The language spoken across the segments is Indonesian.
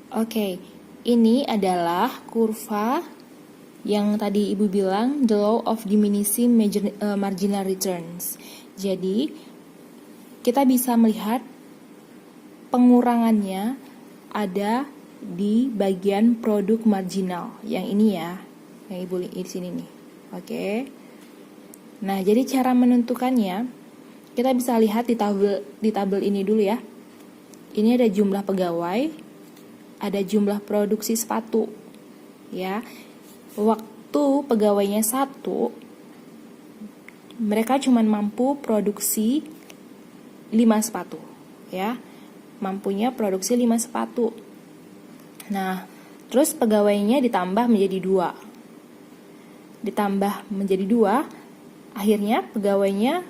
Oke, ini adalah kurva yang tadi Ibu bilang, the law of diminishing marginal returns. Jadi, kita bisa melihat pengurangannya ada di bagian produk marginal. Yang ini ya, yang Ibu lihat di sini nih. Oke. Nah, jadi cara menentukannya, kita bisa lihat di tabel ini dulu ya. Ini ada jumlah pegawai, ada jumlah produksi sepatu, ya. Waktu pegawainya 1, mereka cuma mampu produksi 5 sepatu, ya. Mampunya produksi 5 sepatu. Nah, terus pegawainya ditambah menjadi 2. Ditambah menjadi 2, akhirnya pegawainya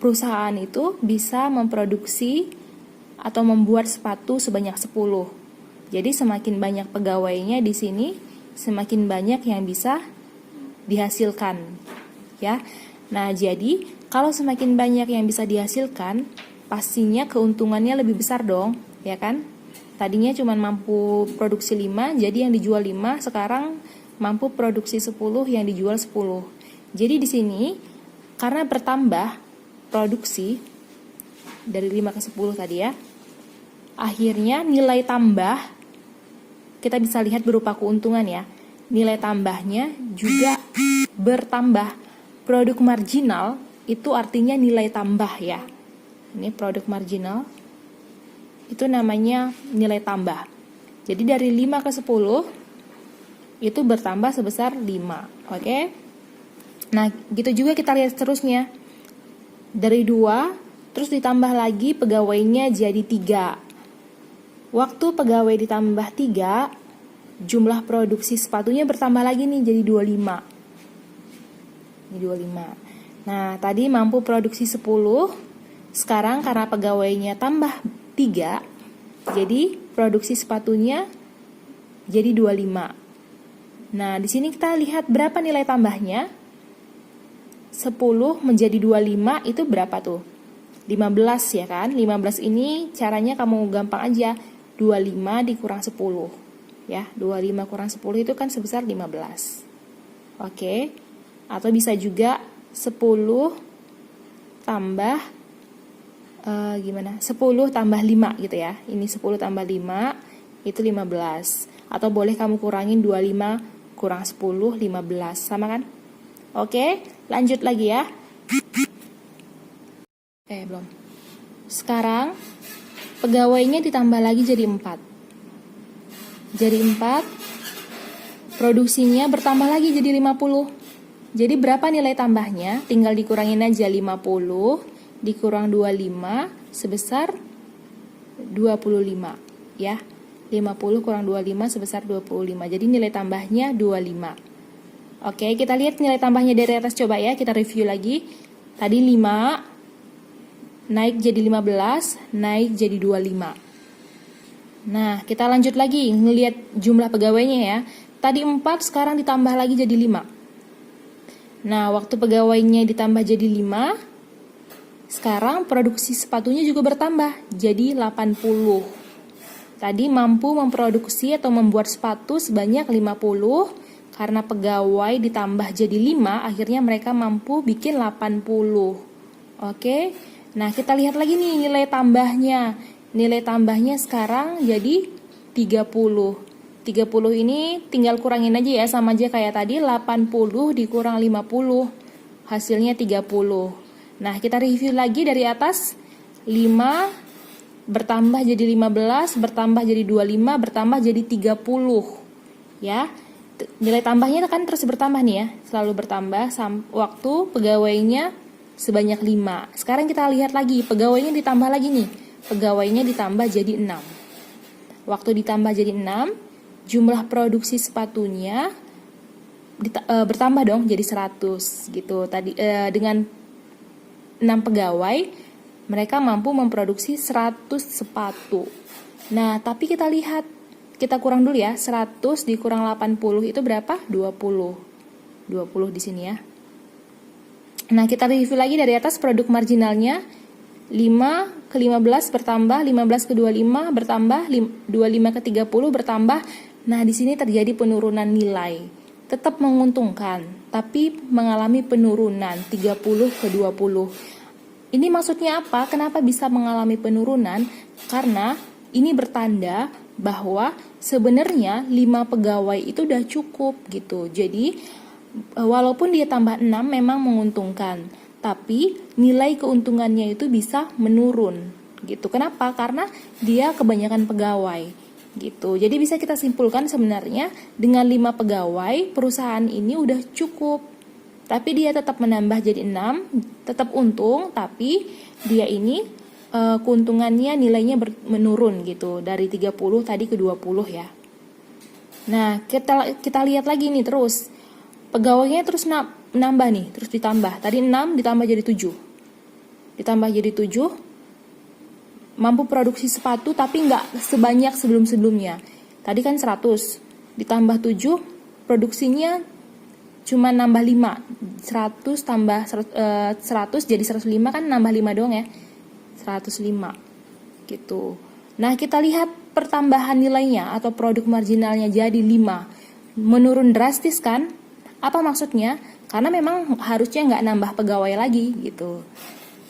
perusahaan itu bisa memproduksi atau membuat sepatu sebanyak 10. Jadi semakin banyak pegawainya di sini, semakin banyak yang bisa dihasilkan, ya. Nah, jadi kalau semakin banyak yang bisa dihasilkan, pastinya keuntungannya lebih besar dong, ya kan? Tadinya cuma mampu produksi 5, jadi yang dijual 5, sekarang mampu produksi 10, yang dijual 10. Jadi di sini karena bertambah produksi dari 5 ke 10 tadi ya, akhirnya nilai tambah kita bisa lihat berupa keuntungan ya. Nilai tambahnya juga bertambah. Produk marginal itu artinya nilai tambah ya. Ini produk marginal itu namanya nilai tambah. Jadi dari 5 ke 10 itu bertambah sebesar 5. Oke? Nah, gitu juga kita lihat seterusnya. Dari 2, terus ditambah lagi pegawainya jadi 3. Waktu pegawai ditambah 3, jumlah produksi sepatunya bertambah lagi nih jadi 25. Ini 25. Nah, tadi mampu produksi 10, sekarang karena pegawainya tambah 3, jadi produksi sepatunya jadi 25. Nah, di sini kita lihat berapa nilai tambahnya. 10 menjadi 25 itu berapa tuh? 15 ya kan? 15 ini caranya kamu gampang aja. 25 dikurang 10. Ya, 25 kurang 10 itu kan sebesar 15. Oke. Atau bisa juga 10 tambah 10 tambah 5 gitu ya. Ini 10 tambah 5 itu 15. Atau boleh kamu kurangin 25 kurang 10, 15. Sama kan? Oke, lanjut lagi ya. Belum. Sekarang pegawainya ditambah lagi jadi 4. Jadi 4, produksinya bertambah lagi jadi 50. Jadi berapa nilai tambahnya? Tinggal dikurangin aja 50 dikurang 25 sebesar 25 ya. 50 kurang 25 sebesar 25. Jadi nilai tambahnya 25. Oke, kita lihat nilai tambahnya dari atas coba ya, kita review lagi. Tadi 5 naik jadi 15, naik jadi 25. Nah, kita lanjut lagi ngelihat jumlah pegawainya ya. Tadi 4, sekarang ditambah lagi jadi 5. Nah, waktu pegawainya ditambah jadi 5, sekarang produksi sepatunya juga bertambah jadi 80. Tadi mampu memproduksi atau membuat sepatu sebanyak 50, karena pegawai ditambah jadi 5, akhirnya mereka mampu bikin 80. Oke. Nah, kita lihat lagi nih nilai tambahnya. Nilai tambahnya sekarang jadi 30. 30 ini tinggal kurangin aja ya, sama aja kayak tadi, 80 dikurang 50. Hasilnya 30. Nah, kita review lagi dari atas. 5 bertambah jadi 15, bertambah jadi 25, bertambah jadi 30. Ya. Nilai tambahnya kan terus bertambah nih ya, selalu bertambah waktu pegawainya sebanyak 5. Sekarang kita lihat lagi, pegawainya ditambah lagi nih. Pegawainya ditambah jadi 6. Waktu ditambah jadi 6, jumlah produksi sepatunya bertambah dong jadi 100 gitu. Tadi dengan 6 pegawai, mereka mampu memproduksi 100 sepatu. Nah, tapi kita lihat, kita kurang dulu ya, 100 dikurang 80 itu berapa? 20. 20 di sini ya. Nah, kita review lagi dari atas produk marginalnya. 5 ke 15 bertambah, 15 ke 25 bertambah, 25 ke 30 bertambah. Nah, di sini terjadi penurunan nilai. Tetap menguntungkan, tapi mengalami penurunan 30 ke 20. Ini maksudnya apa? Kenapa bisa mengalami penurunan? Karena ini bertanda bahwa sebenarnya 5 pegawai itu udah cukup gitu. Jadi walaupun dia tambah 6 memang menguntungkan, tapi nilai keuntungannya itu bisa menurun gitu. Kenapa? Karena dia kebanyakan pegawai gitu. Jadi bisa kita simpulkan sebenarnya dengan 5 pegawai perusahaan ini udah cukup. Tapi dia tetap menambah jadi 6, tetap untung, tapi dia ini keuntungannya nilainya menurun gitu dari 30 tadi ke 20 ya. Nah, kita lihat lagi nih terus. Pegawainya terus nambah nih, terus ditambah. Tadi 6 ditambah jadi 7. Ditambah jadi 7. Mampu produksi sepatu tapi nggak sebanyak sebelum-sebelumnya. Tadi kan 100. Ditambah 7, produksinya cuma nambah 5. 100 tambah 100 jadi 105 kan nambah 5 doang ya. 105 gitu. Nah, kita lihat pertambahan nilainya atau produk marginalnya jadi 5. Menurun drastis kan? Apa maksudnya? Karena memang harusnya nggak nambah pegawai lagi gitu.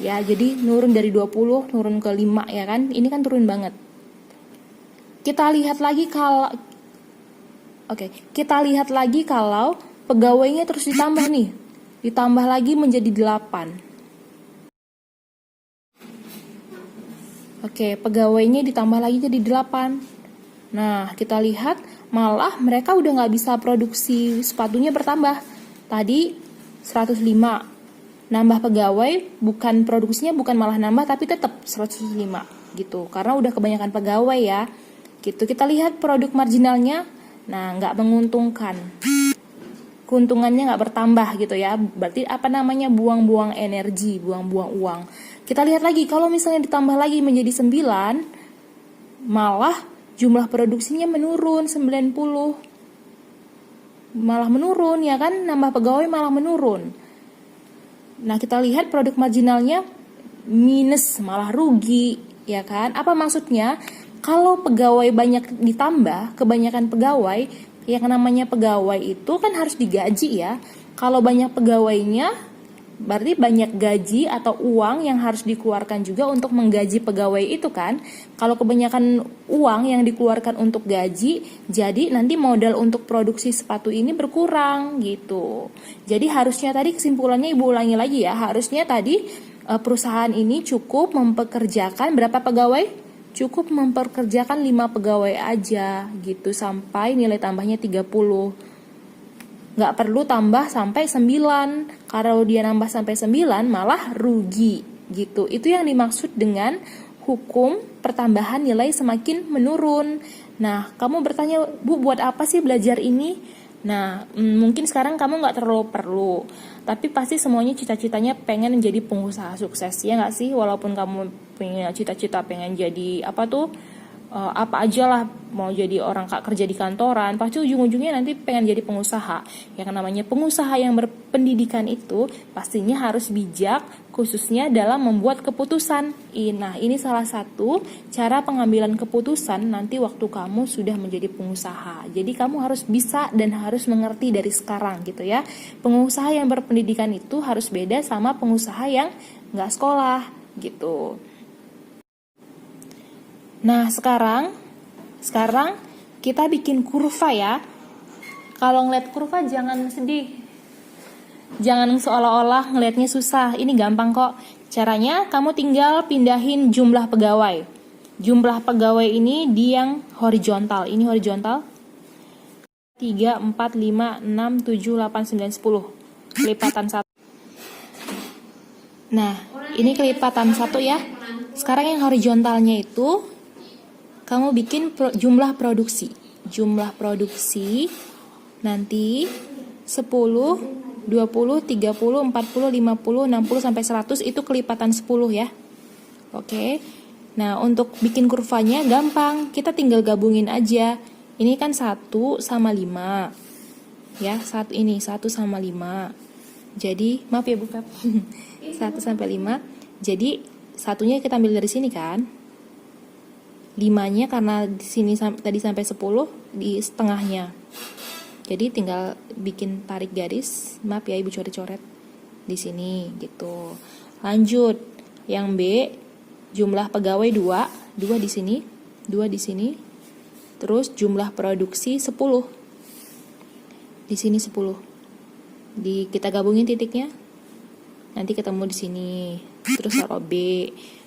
Ya, jadi nurun dari 20 turun ke 5 ya kan? Ini kan turun banget. Kita lihat lagi kalau pegawainya terus ditambah nih. Ditambah lagi menjadi 8. Oke, pegawainya ditambah lagi jadi 8. Nah, kita lihat malah mereka udah nggak bisa produksi sepatunya bertambah. Tadi 105. Nambah pegawai, bukan produksinya bukan malah nambah, tapi tetap 105 gitu. Karena udah kebanyakan pegawai ya. Gitu, kita lihat produk marginalnya, nah nggak menguntungkan. Keuntungannya nggak bertambah gitu ya. Berarti apa namanya buang-buang energi, buang-buang uang. Kita lihat lagi, kalau misalnya ditambah lagi menjadi 9, malah jumlah produksinya menurun 90. Malah menurun ya kan, nambah pegawai malah menurun. Nah, kita lihat produk marginalnya minus, malah rugi ya kan. Apa maksudnya? Kalau pegawai banyak ditambah, kebanyakan pegawai, yang namanya pegawai itu kan harus digaji ya. Kalau banyak pegawainya berarti banyak gaji atau uang yang harus dikeluarkan juga untuk menggaji pegawai itu kan. Kalau kebanyakan uang yang dikeluarkan untuk gaji, jadi nanti modal untuk produksi sepatu ini berkurang gitu. Jadi harusnya tadi kesimpulannya Ibu ulangi lagi ya. Harusnya tadi perusahaan ini cukup mempekerjakan berapa pegawai? Cukup mempekerjakan 5 pegawai aja gitu sampai nilai tambahnya 30. Nggak perlu tambah sampai 9. Kalau dia nambah sampai 9 malah rugi gitu. Itu yang dimaksud dengan hukum pertambahan nilai semakin menurun. Nah, kamu bertanya, Bu, buat apa sih belajar ini? Nah, mungkin sekarang kamu nggak terlalu perlu, tapi pasti semuanya cita-citanya pengen menjadi pengusaha sukses, ya nggak sih? Walaupun kamu punya cita-cita pengen jadi apa aja lah, mau jadi orang kerja di kantoran, pasti ujung-ujungnya nanti pengen jadi pengusaha. Yang namanya pengusaha yang berpendidikan itu pastinya harus bijak, khususnya dalam membuat keputusan. Nah, ini salah satu cara pengambilan keputusan nanti waktu kamu sudah menjadi pengusaha. Jadi kamu harus bisa dan harus mengerti dari sekarang gitu ya. Pengusaha yang berpendidikan itu harus beda sama pengusaha yang nggak sekolah gitu. Nah, sekarang kita bikin kurva ya. Kalau ngeliat kurva jangan sedih. Jangan seolah-olah ngelihatnya susah. Ini gampang kok. Caranya kamu tinggal pindahin jumlah pegawai. Jumlah pegawai ini di yang horizontal. Ini horizontal. 3, 4, 5, 6, 7, 8, 9, 10. Kelipatan 1. Nah, ini kelipatan 1 ya. Sekarang yang horizontalnya itu kamu bikin jumlah produksi. Jumlah produksi nanti 10, 20, 30, 40, 50, 60 sampai 100 itu kelipatan 10 ya. Oke. Nah, untuk bikin kurvanya gampang. Kita tinggal gabungin aja. Ini kan 1 sama 5. Ya, 1 sama 5. Jadi, maaf ya Bu Feb. 1 sampai 5. Jadi satunya kita ambil dari sini kan. 5-nya karena di sini tadi sampai 10 di setengahnya. Jadi tinggal bikin tarik garis, maaf ya Ibu coret-coret di sini gitu. Lanjut, yang B, jumlah pegawai 2 di sini, 2 di sini. Terus jumlah produksi 10. Di sini 10. Kita gabungin titiknya. Nanti ketemu di sini. Terus taruh B.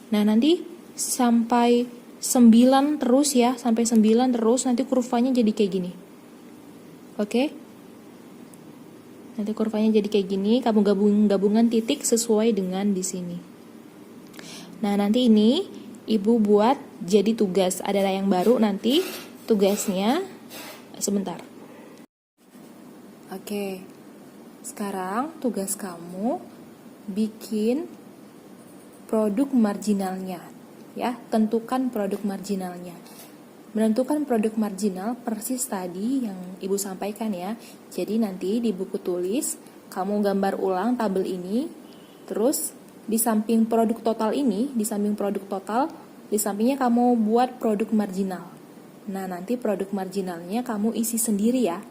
Nah, nanti sampai 9 terus ya, sampai 9 terus nanti kurvanya jadi kayak gini. Oke? Nanti kurvanya jadi kayak gini, kamu gabungan titik sesuai dengan di sini. Nah, nanti ini Ibu buat jadi tugas. Adalah yang baru nanti tugasnya sebentar. Oke. Sekarang tugas kamu bikin produk marginalnya. Ya, tentukan produk marginalnya. Menentukan produk marginal persis tadi yang Ibu sampaikan ya. Jadi nanti di buku tulis kamu gambar ulang tabel ini. Terus di samping produk total ini, di samping produk total, di sampingnya kamu buat produk marginal. Nah, nanti produk marginalnya kamu isi sendiri ya.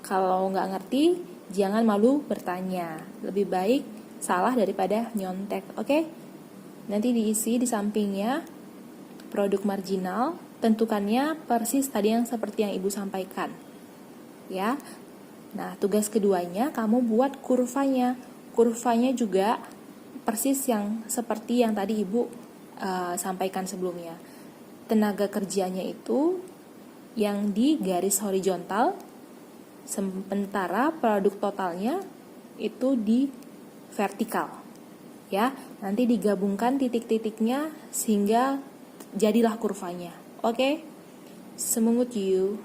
Kalau nggak ngerti, jangan malu bertanya. Lebih baik salah daripada nyontek, oke? Nanti diisi di sampingnya produk marginal. Tentukannya persis tadi yang seperti yang Ibu sampaikan. Ya. Nah, tugas keduanya kamu buat kurvanya. Kurvanya juga persis yang seperti yang tadi Ibu sampaikan sebelumnya. Tenaga kerjanya itu yang di garis horizontal, sementara produk totalnya itu di vertikal. Ya, nanti digabungkan titik-titiknya sehingga jadilah kurvanya. Oke, semangat you.